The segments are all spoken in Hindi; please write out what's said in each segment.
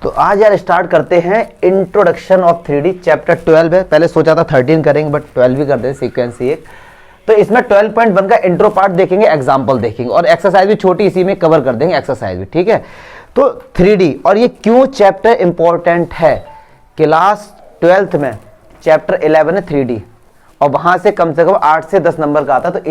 तो आज यार स्टार्ट करते हैं इंट्रोडक्शन ऑफ 3D चैप्टर 12 है। पहले सोचा था 13 करेंगे बट 12 भी कर दें सीक्वेंस ही एक। तो इसमें 12.1 का इंट्रो पार्ट देखेंगे, एग्जाम्पल देखेंगे और एक्सरसाइज भी छोटी इसी में कवर कर देंगे, एक्सरसाइज भी, ठीक है। तो 3D और ये क्यों चैप्टर इंपॉर्टेंट है, क्लास 12th में चैप्टर 11 है 3D और वहां से कम 8 से 10 नंबर का आता है। तो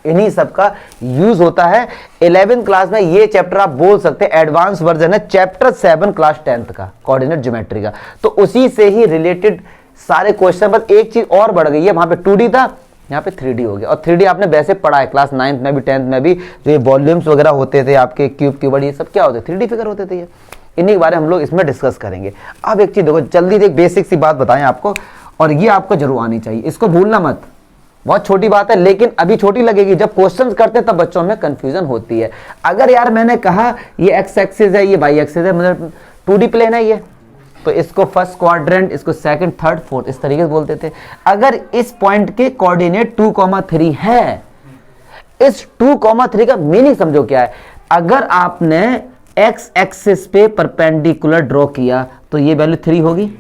इन्हीं सब का यूज होता है 11th क्लास में। ये चैप्टर आप बोल सकते हैं एडवांस वर्जन है चैप्टर 7 क्लास 10th का, कोऑर्डिनेट ज्योमेट्री का। तो उसी से ही रिलेटेड सारे क्वेश्चन, बस एक चीज और बढ़ गई है, वहां पे 2D था, यहाँ पे 3D हो गया। और 3D आपने वैसे पढ़ा है क्लास 9th में भी 10th में भी, जो ये वॉल्यूम्स वगैरह होते थे आपके, क्यूब क्यूबड, ये सब क्या होते, 3D फिगर होते थे। ये इन्हीं के बारे में हम लोग इसमें डिस्कस करेंगे। अब एक चीज देखो, जल्दी से एक बेसिक सी बात बताएं आपको, और ये आपको जरूर आनी चाहिए, इसको भूलना मत। बहुत छोटी बात है लेकिन अभी छोटी लगेगी, जब क्वेश्चंस करते हैं तब बच्चों में कंफ्यूजन होती है। अगर यार मैंने कहा ये एक्स एक्सिस है, ये वाई एक्सिस है, मतलब 2D प्लेन है ये, तो इसको फर्स्ट क्वाड्रेंट, इसको सेकंड, थर्ड, फोर्थ, इस तरीके से बोलते थे। अगर इस पॉइंट के कोऑर्डिनेट 2,3 है, इस 2,3 का मीनिंग समझो क्या है। अगर आपने एक्स एक्सिस पे परपेंडिकुलर ड्रॉ किया तो ये वैल्यू 3 होगी।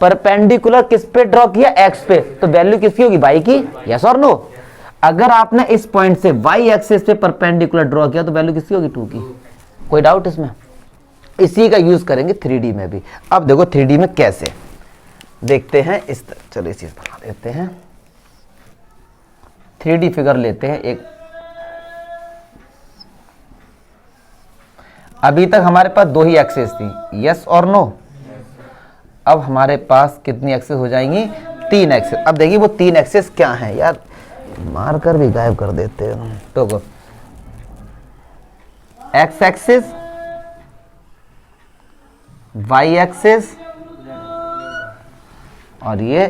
परपेंडिकुलर किस पे ड्रॉ किया, एक्स पे, तो वैल्यू किसकी होगी, वाई की, यस और नो। अगर आपने इस पॉइंट से वाई एक्सिस पे परपेंडिकुलर ड्रॉ किया तो वैल्यू किसकी होगी, 2 की। कोई डाउट इसमें? इसी का यूज करेंगे 3D में भी। अब देखो 3D में कैसे देखते हैं, इस तरह, चलो इस चीज बना देते हैं, 3D फिगर लेते हैं एक। अभी तक हमारे पास 2 ही एक्सिस थी, यस और नो। अब हमारे पास कितनी एक्सिस हो जाएंगी, 3 एक्सिस। अब देखिए वो 3 एक्सिस क्या है यार, मार्कर भी गायब कर देते हैं। तो एक्स एक्सिस, वाई एक्सिस और ये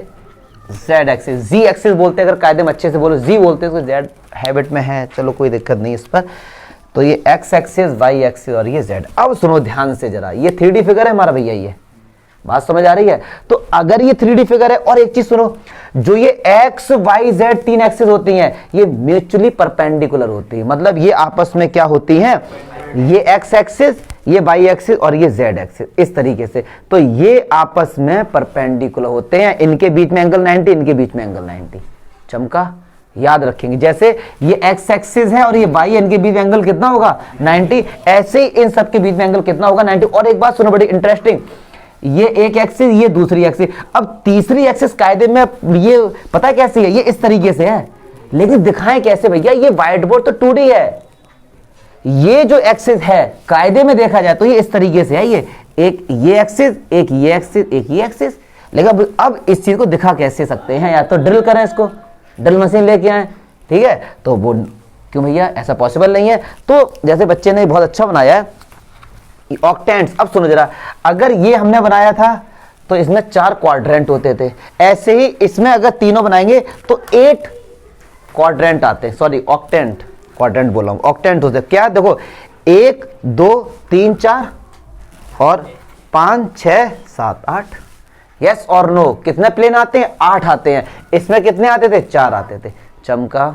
जेड एक्सिस, जी एक्सिस बोलते हैं, अगर कायदे में अच्छे से बोलो जी बोलते हैं, जेड हैबिट में है, चलो कोई दिक्कत नहीं इस पर। तो ये एक्स एक्सिस, वाई एक्सिस और ये जेड। अब सुनो ध्यान से जरा, ये 3D फिगर है हमारा भैया, ये बात समझ आ रही है। तो अगर ये 3D फिगर है, और एक चीज सुनो, जो ये एक्स वाई जेड 3 एक्सिस होती हैं, ये म्यूचुअली परपेंडिकुलर होती है। मतलब ये आपस में क्या होती हैं, ये एक्स एक्सिस, ये वाई एक्सिस और ये जेड एक्सिस, इस तरीके से। तो ये आपस में परपेंडिकुलर होते हैं, इनके बीच में एंगल 90, इनके बीच में एंगल 90। चमका, याद रखेंगे। जैसे ये एक्स एक्सिस है और ये वाई, इनके बीच में एंगल कितना होगा, 90। ऐसे ही इन सबके बीच में एंगल कितना होगा, 90। और एक बात सुनो बड़ी इंटरेस्टिंग, ये एक एक्सिस, ये दूसरी एक्सिस। अब तीसरी एक्सिस कायदे में ये पता है कैसी है, ये इस तरीके से है, लेकिन दिखाएं कैसे भैया, ये व्हाइट बोर्ड तो 2D है। ये जो एक्सिस है कायदे में देखा जाए तो ये इस तरीके से है, ये एक ये एक्सिस, एक ये एक्सिस, एक ये एक्सिस। लेकिन अब इस चीज को दिखा कैसे सकते हैं, या तो ड्रिल करें, इसको ड्रिल मशीन लेके आए, ठीक है। तो वो क्यों भैया, ऐसा पॉसिबल नहीं है। तो जैसे बच्चे ने बहुत अच्छा बनाया है ऑक्टेंट्स। अब सुनो जरा, अगर ये हमने बनाया था तो इसमें 4 क्वाड्रेंट होते थे, ऐसे ही इसमें अगर तीनों बनाएंगे तो 8 क्वाड्रेंट आते हैं, सॉरी ऑक्टेंट, क्वाड्रेंट बोला हूं, ऑक्टेंट होते क्या, देखो 1 2 3 4 और 5 6 7 8। यस और नो, कितने प्लेन आते हैं, 8 आते हैं। इसमें कितने आते थे, 4 आते थे। चमका,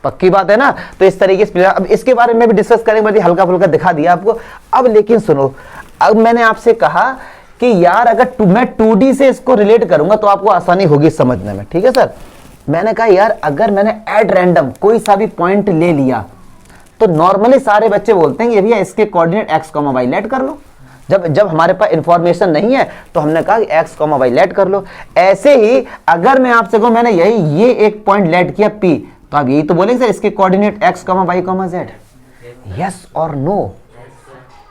पक्की बात है ना। तो इस तरीके से अब इसके बारे में भी डिस्कस करेंगे, हल्का फुल्का दिखा दिया आपको। अब लेकिन सुनो, अब मैंने आपसे कहा कि यार अगर मैं 2D से इसको रिलेट करूंगा तो आपको आसानी होगी समझने में, ठीक है सर। मैंने कहा यार अगर मैंने एट रैंडम कोई सा भी पॉइंट ले लिया तो नॉर्मली सारे बच्चे बोलते हैं ये भैया इसके कोऑर्डिनेट एक्स कॉमा वाई लेट कर लो। जब हमारे पास इंफॉर्मेशन नहीं है तो हमने कहा एक्स कॉमा वाई लेट कर लो। ऐसे ही अगर मैं आपसे कहूं मैंने ये एक पॉइंट लेट किया P, तो आप यही तो बोलेंगे सर इसके coordinate x comma y comma z, yes और नो।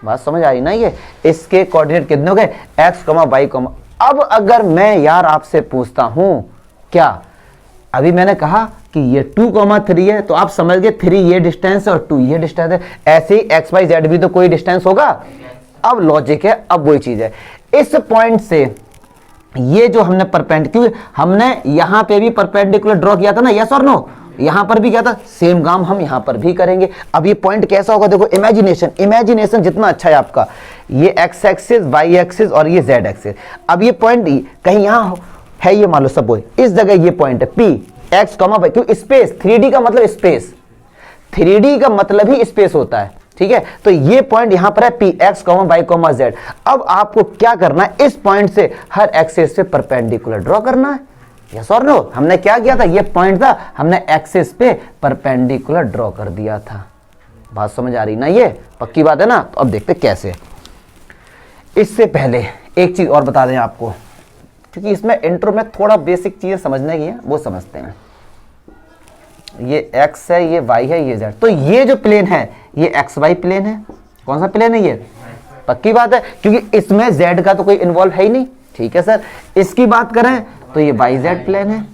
बात समझ आ रही ना, ये इसके कोऑर्डिनेट कितने हो गए, एक्स कॉमा वाई कॉमा। अब अगर मैं यार आपसे पूछता हूं, क्या अभी मैंने कहा कि ये 2,3 है, तो आप समझ गए 3 ये डिस्टेंस है और 2 ये डिस्टेंस है। ऐसे ही एक्स वाई जेड भी तो कोई डिस्टेंस होगा। अब लॉजिक है, अब वही चीज है, इस पॉइंट से ये जो हमने परपेंडिकुलर, हमने यहां पे भी परपेंडिकुलर ड्रॉ किया था ना, यस और नो, यहां पर भी क्या था, सेम काम हम यहां पर भी करेंगे। अब ये पॉइंट कैसा होगा, देखो इमेजिनेशन जितना अच्छा है आपका, ये एक्स एक्सिस, वाई एक्सिस और ये जेड एक्सिस। अब ये पॉइंट कहीं यहां है, ये मान लो सपोज इस जगह ये पॉइंट है P, एक्स कॉमा वाई, क्यों स्पेस, 3D का मतलब स्पेस, 3D का मतलब ही स्पेस होता है, ठीक है। तो ये पॉइंट यहां पर है P, x comma y comma z. अब आपको क्या करना है, इस पॉइंट से हर एक्सिस पे परपेंडिकुलर ड्रॉ करना है। यस और नो? हमने क्या किया था, ये पॉइंट था, हमने एक्सिस पे परपेंडिकुलर ड्रॉ कर दिया था। बात समझ आ रही ना? ये पक्की बात है ना? तो अब देखते कैसे। इससे पहले एक चीज और बता दें आपको, क्योंकि इसमें इंट्रो में थोड़ा बेसिक चीजें समझने की है, वो समझते हैं। ये x है, ये y है, ये z। तो ये जो प्लेन है ये एक्स वाई प्लेन है। कौन सा प्लेन है ये? पक्की बात है, क्योंकि इसमें z का तो कोई इन्वॉल्व है ही नहीं। ठीक है सर। इसकी बात करें तो ये वाई जेड प्लेन है।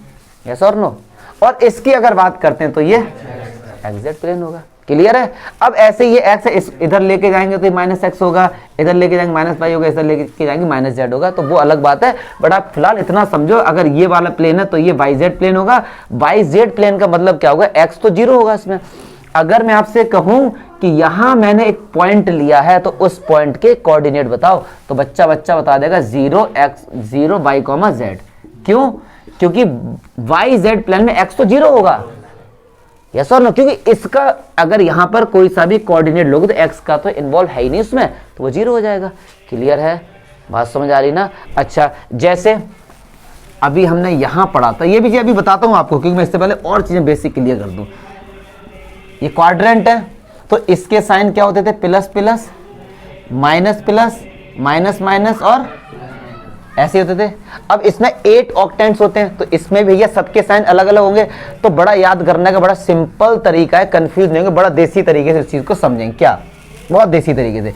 यस और नो? और इसकी अगर बात करते हैं तो ये एक्स जेड प्लेन होगा। क्लियर है? अब ऐसे ये x है, इधर लेके जाएंगे तो ये माइनस एक्स होगा, इधर लेके जाएंगे माइनस वाई होगा, इधर लेके जाएंगे माइनस जेड होगा। तो वो अलग बात है, बट आप फिलहाल इतना समझो, अगर ये वाला प्लेन है तो ये वाई जेड प्लेन होगा। वाई जेड प्लेन का मतलब क्या होगा, एक्स तो जीरो होगा इसमें। अगर मैं आपसे कहूं कि यहां मैंने एक पॉइंट लिया है तो उस पॉइंट के कोऑर्डिनेट बताओ, तो बच्चा बता देगा 0 x 0 y, z। क्यों? क्योंकि वाई जेड प्लेन में एक्स तो जीरो होगा। यस और नो? क्योंकि इसका अगर यहां पर कोई सा भी कोऑर्डिनेट लोगे तो एक्स का तो इन्वॉल्व है ही नहीं उसमें, तो वो जीरो हो जाएगा। क्लियर है? बात समझ आ रही ना? अच्छा, जैसे अभी हमने यहां पढ़ा था, ये भी अभी बताता हूं आपको, क्योंकि मैं इससे पहले और चीजें बेसिक क्लियर कर दूं। ये क्वाड्रेंट है, तो इसके साइन क्या होते थे, plus plus, minus plus, minus minus और ऐसे होते थे। अब इसमें 8 ऑक्टेंट्स होते हैं, तो इसमें भैया सबके साइन अलग अलग होंगे। तो बड़ा याद करने का बड़ा सिंपल तरीका है, कंफ्यूज नहीं होंगे, बड़ा देसी तरीके से इस चीज को समझेंगे। क्या? बहुत देसी तरीके से।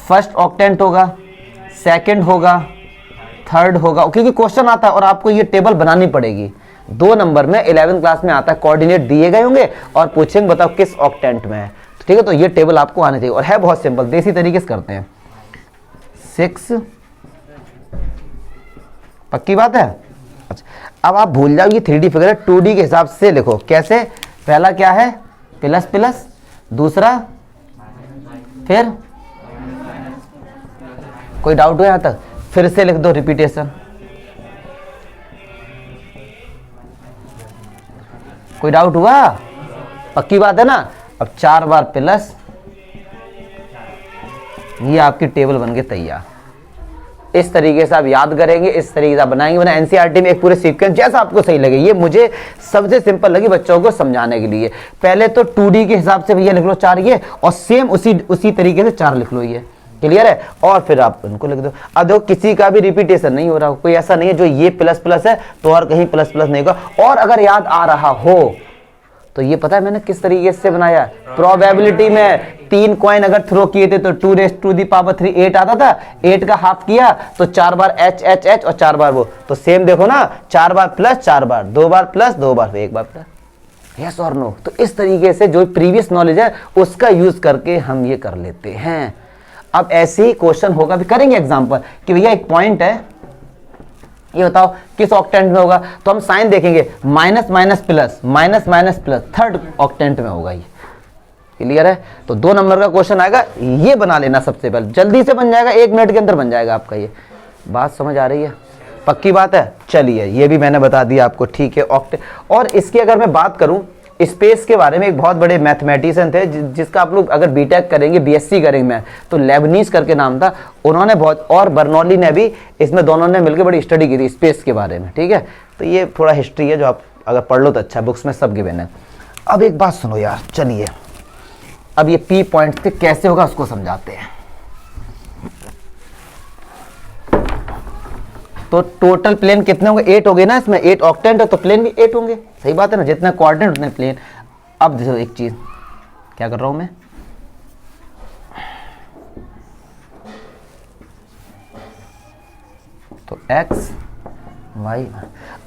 फर्स्ट ऑक्टेंट होगा, सेकंड होगा, थर्ड होगा, क्योंकि क्वेश्चन आता है और आपको ये टेबल बनानी पड़ेगी। 2 नंबर में 11th क्लास में आता है, कोऑर्डिनेट दिए गए होंगे और पूछेंगे बताओ किस ऑक्टेंट में है। ठीक है? तो ये टेबल आपको आनी चाहिए और है बहुत सिंपल, देसी तरीके से करते हैं। 6, पक्की बात है? अच्छा, अब आप भूल जाओ ये 3D फिगर है, 2D के हिसाब से लिखो। कैसे? पहला क्या है, प्लस प्लस, दूसरा फिर कोई डाउट हो यहां तक? फिर से लिख दो रिपीटेशन। कोई डाउट हुआ? पक्की बात है ना? अब 4 बार प्लस, ये आपकी टेबल बन के तैयार। इस तरीके से आप याद करेंगे, इस तरीके से आप बनाएंगे। मैंने एनसीईआरटी में एक पूरे सीक्वेंस जैसा आपको सही लगे, ये मुझे सबसे सिंपल लगी बच्चों को समझाने के लिए। पहले तो 2D के हिसाब से भैया लिख लो 4 ये, और सेम उसी तरीके से 4 लिख लो ये। क्लियर है? और फिर आप उनको लिख दो। अब देखो किसी का भी रिपीटेशन नहीं हो रहा, कोई ऐसा नहीं है जो ये प्लस प्लस है तो और कहीं प्लस प्लस नहीं होगा। और अगर याद आ रहा हो तो ये पता है मैंने किस तरीके से बनाया, प्रोबेबिलिटी में 3 कॉइन अगर थ्रो किए थे तो 2⁻³ 8 आता था, 8 का हाफ किया तो 4 बार h h h और 4 बार वो, तो सेम देखो ना, 4 बार प्लस 4 बार, 2 बार प्लस 2 बार, 1 बार प्लस। यस और नो? तो इस तरीके से जो प्रीवियस नॉलेज है उसका यूज करके हम ये कर लेते हैं। अब ऐसे ही क्वेश्चन होगा, भी करेंगे एग्जाम्पल कि भैया एक पॉइंट है, ये बताओ किस ऑक्टेंट में होगा, तो हम साइन देखेंगे, minus minus plus, minus minus plus, third octant में होगा ये। क्लियर है? तो 2 नंबर का क्वेश्चन आएगा, ये बना लेना सबसे पहले, जल्दी से बन जाएगा, 1 मिनट के अंदर बन जाएगा आपका ये। बात समझ आ रही है? पक्की बात है? चलिए ये भी मैंने बता दिया आपको। ठीक है, ऑक्टेंट। और इसकी अगर मैं बात करूं स्पेस के बारे में, एक बहुत बड़े मैथमेटिशियन थे जिसका आप लोग अगर बीटेक करेंगे, बीएससी करेंगे मैं, तो लेबनीज करके नाम था, उन्होंने बहुत, और बर्नौली ने भी, इसमें दोनों ने मिलकर बड़ी स्टडी की थी स्पेस के बारे में। ठीक है? तो ये थोड़ा हिस्ट्री है जो आप अगर पढ़ लो तो अच्छा, बुक्स में सब गिवन है। अब एक बात सुनो यार, चलिए अब ये पी पॉइंट पे कैसे होगा उसको समझाते हैं। तो टोटल प्लेन कितने होंगे? 8 हो गए ना, इसमें 8 ऑक्टेंट है तो प्लेन भी 8 होंगे। सही बात है ना? जितने कोऑर्डिनेट उतने प्लेन। अब देखो एक चीज क्या कर रहा हूं मैं, तो x y,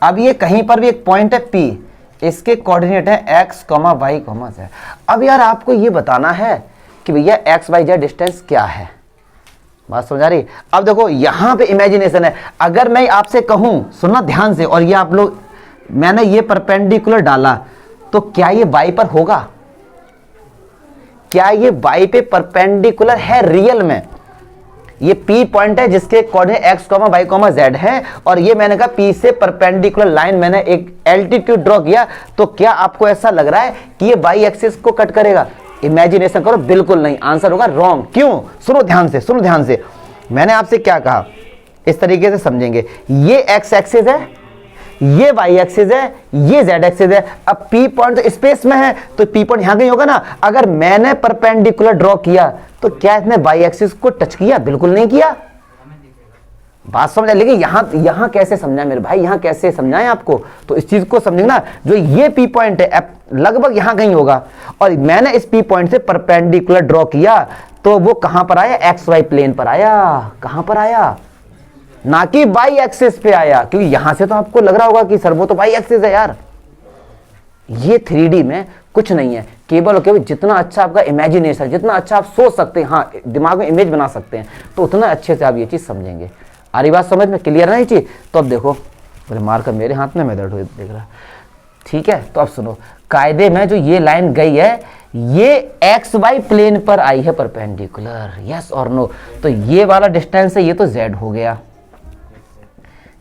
अब ये कहीं पर भी एक पॉइंट है P, इसके कोऑर्डिनेट है x, y, z। अब यार आपको ये बताना है कि भैया x y z डिस्टेंस क्या है। बात समझ आ रही? अब देखो यहां पे इमेजिनेशन है। अगर मैं आपसे कहूं, सुनना ध्यान से, और ये आप लोग, मैंने ये परपेंडिकुलर डाला तो क्या ये y पर होगा? क्या ये y पे परपेंडिकुलर है रियल में? ये P पॉइंट है जिसके कोऑर्डिनेट x, y, z है, और ये मैंने कहा P से परपेंडिकुलर लाइन मैंने एक एल्टीट्यूड ड्रॉ किया, तो क्या आपको ऐसा लग रहा है कि ये y एक्सिस को कट करेगा? इमेजिनेशन करो, बिल्कुल नहीं, आंसर होगा रॉन्ग। क्यों? सुनो ध्यान से, सुनो ध्यान से, मैंने आपसे क्या कहा, इस तरीके से समझेंगे। ये एक्स एक्सिस है, ये वाई एक्सिस है, ये जेड एक्सिस है। अब पी पॉइंट तो स्पेस में है, तो पी पॉइंट यहां कहीं होगा ना। अगर मैंने परपेंडिकुलर ड्रॉ किया तो क्या इसने वाई एक्सिस को टच किया? बिल्कुल नहीं किया। बात समझ आए? लेकिन यहां कैसे समझाए मेरे भाई, यहां कैसे समझाएं आपको? तो इस चीज को समझेंगे ना, जो ये पी पॉइंट है लगभग यहां कहीं होगा, और मैंने इस पी पॉइंट से परपेंडिकुलर ड्रॉ किया, तो वो कहां पर आया? एक्स वाई प्लेन पर आया। कहां पर आया? ना कि वाई एक्सिस पे आया, क्योंकि यहां से तो आपको लग रहा होगा कि सर वो तो वाई एक्सिस है यार। ये 3D में कुछ नहीं है, केवल और केवल जितना अच्छा आपका इमेजिनेशन, जितना अच्छा आप सोच सकते हैं, हाँ दिमाग में इमेज बना सकते हैं, तो उतना अच्छे से आप ये चीज समझेंगे। आ रही बात समझ में? क्लियर है ये चीज? तो अब देखो, मार कर मेरे हाथ में मैं दर्द देख रहा, ठीक है। तो अब सुनो, कायदे में जो ये लाइन गई है, ये एक्स वाई प्लेन पर आई है परपेंडिकुलर, यस और नो। तो ये वाला डिस्टेंस है, ये तो जेड हो गया,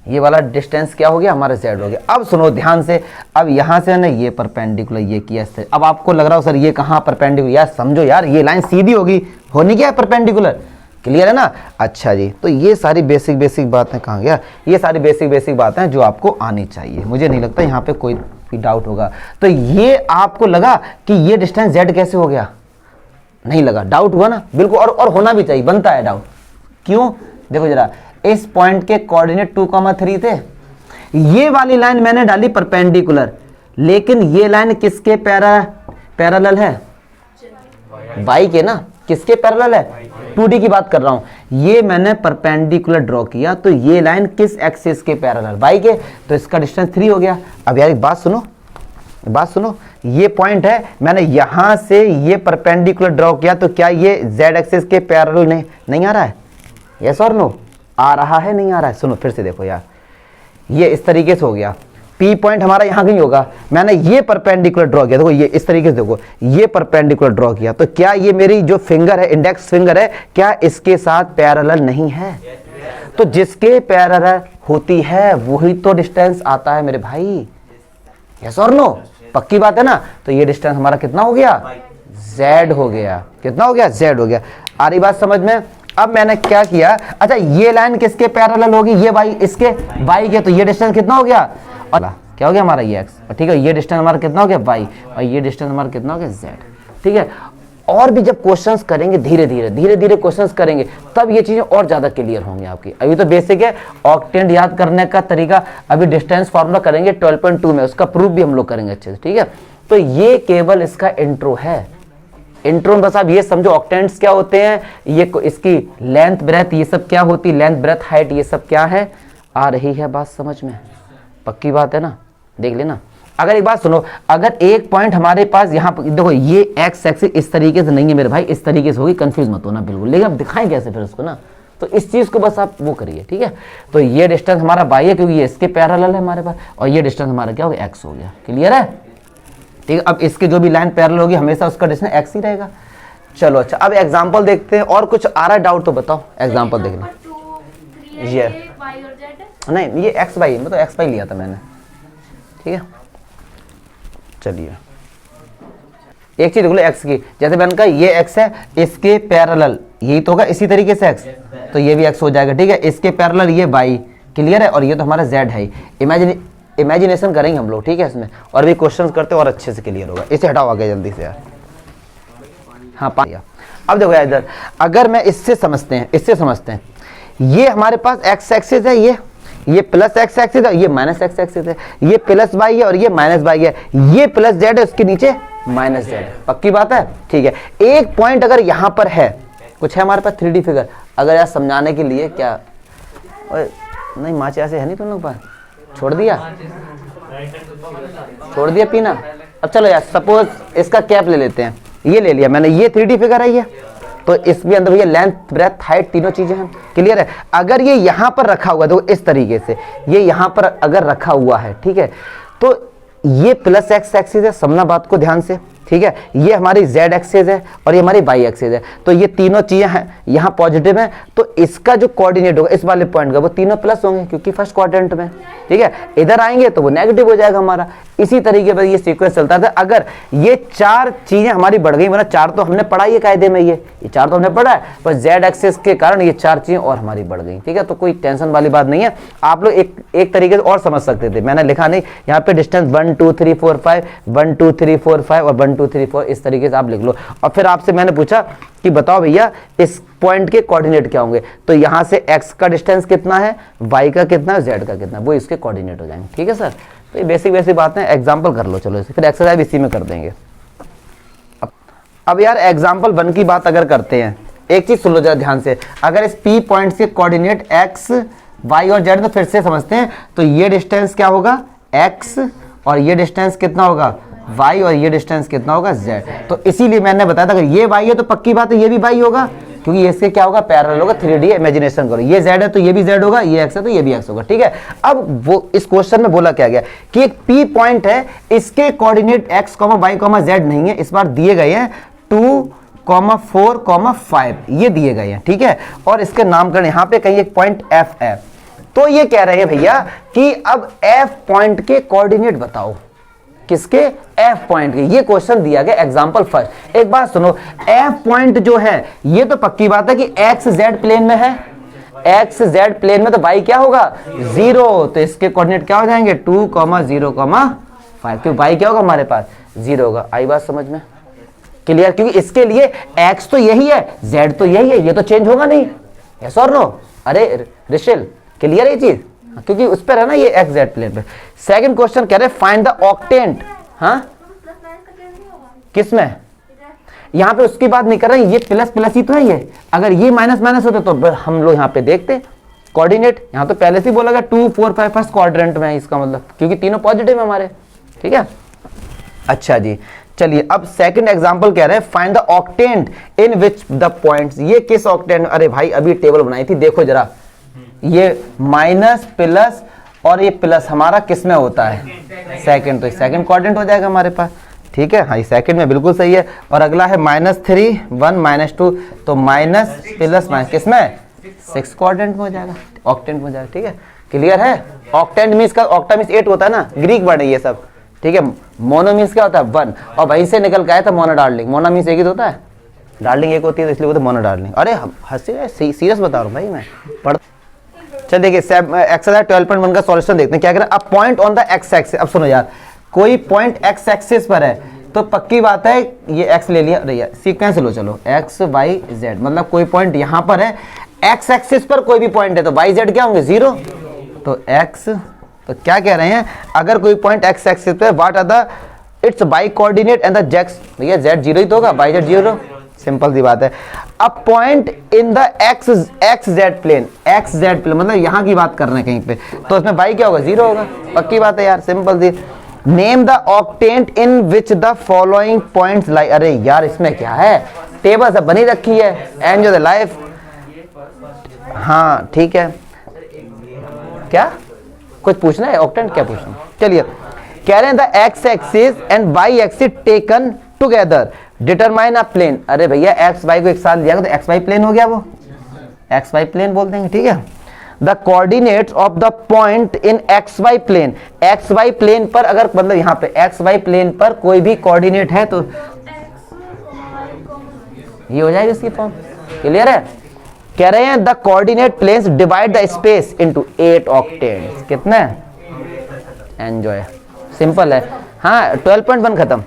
ये वाला डिस्टेंस क्या हो गया? हमारा जेड हो गया। अब सुनो ध्यान से, अब यहां से ना ये परपेंडिकुलर ये किया इससे। अब आपको लग रहा हो सर ये कहां परपेंडिकुलर? यार समझो यार, ये लाइन सीधी होगी, होनी क्या है? परपेंडिकुलर। क्लियर है ना? अच्छा जी, तो ये सारी बेसिक बातें कहाँ गया? ये सारी बेसिक बातें जो आपको आनी चाहिए। मुझे नहीं लगता यहाँ पे कोई भी डाउट होगा। तो ये आपको लगा कि ये डिस्टेंस जेड कैसे हो गया? नहीं लगा, डाउट हुआ ना? बिल्कुल, और होना भी चाहिए, बनता है डाउट। क्यों? देखो जरा, इस पॉइंट के कोऑर्डिनेट 2,3 थे, ये वाली लाइन मैंने डाली परपेंडिकुलर, लेकिन ये लाइन किसके पैरेलल है? वाई के ना। किसके पैरेलल है? 2D की बात कर रहा हूं। ये मैंने परपेंडिकुलर ड्रॉ किया, तो ये लाइन किस एक्सिस के पैरेलल? वाई के, तो इसका डिस्टेंस 3 हो गया। अब यार एक बात सुनो, बात सुनो, ये पॉइंट है, मैंने यहां से ये परपेंडिकुलर ड्रॉ किया, तो क्या ये जेड एक्सिस के पैरेलल नहीं आ रहा है? यस और नो? आ रहा है, नहीं आ रहा है? सुनो फिर से देखो यार, ये इस तरीके से हो गया, पी पॉइंट हमारा यहां कहीं होगा, मैंने ये परपेंडिकुलर ड्रॉ किया, देखो ये इस तरीके से, देखो ये परपेंडिकुलर ड्रॉ किया, तो क्या ये मेरी जो फिंगर है, इंडेक्स फिंगर है, क्या इसके साथ पैरेलल नहीं है? तो जिसके पैरेलल होती है वही तो डिस्टेंस आता है मेरे भाई, यस और नो? पक्की बात है ना? तो ये डिस्टेंस हमारा कितना हो गया? जेड हो गया। कितना हो गया? जेड हो गया। आ रही बात समझ में? अब मैंने क्या किया, अच्छा ये लाइन किसके पैरेलल होगी? ये वाई, इसके वाई के, तो ये डिस्टेंस कितना हो गया? और क्या हो गया हमारा? ये एक्स, ठीक है। ये डिस्टेंस हमारा कितना हो गया? वाई, और ये डिस्टेंस हमारा कितना हो गया? जेड, ठीक है। और भी जब क्वेश्चंस करेंगे, धीरे धीरे क्वेश्चंस करेंगे, तब ये चीजें और ज्यादा क्लियर होंगी आपकी। अभी तो बेसिक है, ऑक्टेंट याद करने का तरीका, अभी डिस्टेंस फार्मूला करेंगे 12.2 में, उसका प्रूफ भी हम लोग करेंगे अच्छे से, ठीक है। तो ये केवल इसका इंट्रो है। इंट्रो में बस आप ये समझो ऑक्टेंट्स क्या होते हैं, ये इसकी लेंथ ब्रेथ ये सब क्या होती है, लेंथ ब्रेथ हाइट ये सब क्या है। आ रही है बात समझ में? पक्की बात है ना? देख लेना। अगर एक बात सुनो, अगर एक पॉइंट हमारे पास यहाँ पर देखो, ये एक्स एक्सिस इस तरीके से नहीं है मेरे भाई, इस तरीके से होगी, कंफ्यूज मत होना बिल्कुल। लेकिन अब दिखाएं कैसे फिर उसको ना, तो इस चीज को बस आप वो करिए, ठीक है। तो ये डिस्टेंस हमारा वाई है, क्योंकि ये इसके पैरेलल है हमारे पास, और ये डिस्टेंस हमारा क्या हो गया? एक्स हो गया। क्लियर है? ठीक है। अब इसके जो भी लाइन पैरेलल होगी हमेशा उसका डिस्टेंस एक्स ही रहेगा। चलो अच्छा, अब एग्जांपल देखते हैं। और कुछ आ रहा है डाउट तो बताओ, एग्जांपल देखना। ये नहीं, ये एक्स वाई, मतलब एक्स वाई लिया था मैंने, ठीक है। चलिए एक चीज देख लो एक्स की, जैसे मैंने कहा ये एक्स है, इसके पैरेलल यही तो होगा, इसी तरीके से एक्स, तो ये भी एक्स हो जाएगा, ठीक है। इसके पैरेलल ये वाई, क्लियर है। और ये तो हमारा जेड है। इमेजिनेशन करेंगे हम लोग, ठीक है। इसमें और भी क्वेश्चंस करते और अच्छे से क्लियर होगा। इसे हटाओ आगे जल्दी से यार। हाँ पाया। अब देखो यार इधर, अगर मैं इससे समझते हैं, ये हमारे पास एक्स एक्सिस है, ये प्लस एक्स एक्सिस है, ये माइनस एक्स एक्सिस है, ये प्लस वाई है और ये माइनस वाई है, ये प्लस जेड है, उसके नीचे माइनस जेड है। पक्की बात है? ठीक है। एक पॉइंट अगर यहां पर है, कुछ है हमारे पास 3D फिगर, अगर यार समझाने के लिए क्या, नहीं माचे ऐसे है नहीं तुम लोग पास, छोड़ दिया पीना। अब चलो यार, सपोज इसका कैप ले लेते हैं, ये ले लिया मैंने, ये 3D फिगर है ये, तो इसके अंदर भैया लेंथ ब्रेथ हाइट तीनों चीजें हैं। क्लियर है? अगर ये यहां पर रखा हुआ है, तो इस तरीके से ये यहां पर अगर रखा हुआ है, ठीक है, तो ये प्लस एक्स एक्सिस है, समझना बात को ध्यान से, ठीक है, ये हमारी z एक्सिस है और ये हमारी y एक्सिस है, तो ये तीनों चीजें हैं यहाँ पॉजिटिव है, तो इसका जो कोऑर्डिनेट होगा इस वाले पॉइंट का वो तीनों प्लस होंगे क्योंकि फर्स्ट क्वाड्रेंट में, ठीक है। इधर आएंगे तो वो नेगेटिव हो जाएगा हमारा। इसी तरीके पर ये सीक्वेंस चलता था। अगर ये चार चीजें हमारी बढ़ गई, मतलब चार तो हमने पढ़ा ही है कायदे में, ये चार तो हमने पढ़ा है, पर z एक्सिस के कारण ये चार चीजें और हमारी बढ़ गई, ठीक है। तो कोई टेंशन वाली बात नहीं है, आप लोग एक तरीके से और समझ सकते थे, मैंने लिखा नहीं यहाँ पे डिस्टेंस 1 2 3 4 5 1 2 3 4 5 और 1 2 3 4 इस तरीके से आप लिख लो। और फिर आपसे मैंने पूछा कि बताओ भैया इस पॉइंट के कोऑर्डिनेट क्या होंगे, तो यहां से x का डिस्टेंस कितना है, y का कितना है, z का कितना है, वो इसके कोऑर्डिनेट हो जाएंगे, ठीक है सर। तो ये बेसिक बातें, एग्जांपल कर लो चलो इसे, फिर एक्सरसाइज इसी में कर देंगे। अब यार एग्जांपल 1 की बात अगर करते हैं, एक चीज सुन लो जरा ध्यान से, अगर इस p पॉइंट के कोऑर्डिनेट x y और z, तो फिर से समझते हैं, तो ये डिस्टेंस क्या होगा x और ये डिस्टेंस कितना होगा y और ये डिस्टेंस कितना होगा z। तो इसीलिए मैंने बताया था अगर ये y है तो पक्की बात है ये भी y होगा, क्योंकि इसके क्या होगा पैरेलल होगा, 3D इमेजिनेशन करो, ये z है तो ये भी z होगा, ये x है तो ये भी x होगा, ठीक है। अब वो इस क्वेश्चन में बोला क्या गया कि एक p पॉइंट है, इसके कोऑर्डिनेट x, y, z नहीं है, इस बार दिए गए हैं 2, 4, 5 ये दिए गए हैं, ठीक है। और इसके नामकरण यहाँ पे कहीं एक पॉइंट f है, तो ये कह रहे हैं भैया कि अब f पॉइंट के कोऑर्डिनेट बताओ, किसके, f पॉइंट के। ये क्वेश्चन दिया गया एग्जांपल फर्स्ट। एक बात सुनो, f पॉइंट जो है ये तो पक्की बात है कि x z प्लेन में है, x z प्लेन में, तो y क्या होगा 0, तो इसके कोऑर्डिनेट क्या हो जाएंगे 2, 0, 5, क्योंकि y क्या होगा हमारे पास 0 होगा। आई बात समझ में, क्लियर, क्योंकि इसके लिए x तो यही है, z तो यही है, ये तो चेंज होगा नहीं, यस और नो। अरे ऋषिल क्लियर है ये चीज, क्योंकि उस पर है ना ये एक्स जेड प्लेन पे। सेकंड क्वेश्चन कह रहे फाइंड द ऑक्टेंट, हाँ किसमें, यहाँ पे उसकी बात नहीं कर रहे हैं, ये प्लस प्लस ही तो है, ये अगर ये माइनस माइनस होते तो हम लोग यहाँ पे देखते कोऑर्डिनेट, यहाँ तो पहले से ही बोला गया 2 4 5 फर्स्ट क्वाड्रेंट में है, इसका मतलब क्योंकि तीनों पॉजिटिव है हमारे, ठीक है। अच्छा जी चलिए, अब सेकंड एग्जांपल कह रहे हैं find the octant in which the points. ये किस ऑक्टेंट, अरे भाई अभी टेबल बनाई थी, देखो जरा, ये माइनस प्लस और ये प्लस हमारा किस में होता है सेकंड, तो सेकंड क्वाड्रेंट हो जाएगा हमारे पास, ठीक है। हाँ ये सेकंड में बिल्कुल सही है। और अगला है -3 1 -2, तो माइनस प्लस माइनस किस में 6 क्वाड्रेंट में हो जाएगा, ऑक्टेंट में हो जाएगा, ठीक है। क्लियर है, ऑक्टेंट मींस का, ऑक्टा मींस 8 होता है ना, ग्रीक वर्ड है ये सब, ठीक है। मोनो मींस क्या होता है 1, और वहीं से निकल के आया था मोनो डार्लिंग, मोनो मींस एक ही होता है, डार्लिंग एक होती है, तो इसलिए वो तो मोनो डार्लिंग। अरे हंसी सीरियस बता रहा हूँ भाई मैं, पढ़। चल देखिए एक्सरसाइज 12.1 का सॉल्यूशन देखते हैं क्या करें। अब point on the x axis, अब सुनो यार, कोई पॉइंट एक्स एक्सिस पर है तो पक्की बात है ये एक्स ले लिया, अरे यार सीक्वेंस लो चलो, एक्स वाई जेड, मतलब कोई पॉइंट यहाँ पर है, एक्स एक्सिस पर कोई भी पॉइंट है तो वाई जेड क्या होंगे 0, तो एक्स, तो क्या कह रहे हैं अगर कोई पॉइंट एक्स एक्सिस पे, what are the it's Y coordinate and the X, भैया जेड 0 ही तो होगा, वाई जेड 0, सिंपल सी बात है। अब point in the x z plane, x z plane मतलब यहाँ की बात कर रहे हैं कहीं पे, तो उसमें वाई क्या होगा 0 होगा, पक्की बात है यार, सिंपल सी। Name the octant in which the following points lie, अरे यार इसमें क्या है, टेबल सब बनी रखी है, एंजॉय द लाइफ। हाँ ठीक है, क्या कुछ पूछना है, ऑक्टेंट क्या पूछना है, चलिए। कह रहे हैं the x axis and y axis taken together determine a plane, अरे भैया एक्स वाई को एक साथ लिया तो एक्स वाई प्लेन हो गया, वो एक्स वाई प्लेन बोल देंगे, ठीक है। The coordinates of the point in x y plane, x y plane पर अगर मतलब यहाँ पे एक्स वाई प्लेन पर कोई भी कोऑर्डिनेट है तो ये हो जाएगी इसकी फॉर्म, क्लियर है। कह रहे हैं the coordinate planes divide the space into 8 octants, कितने, एंजॉय, सिंपल है। हाँ 12.1 खत्म।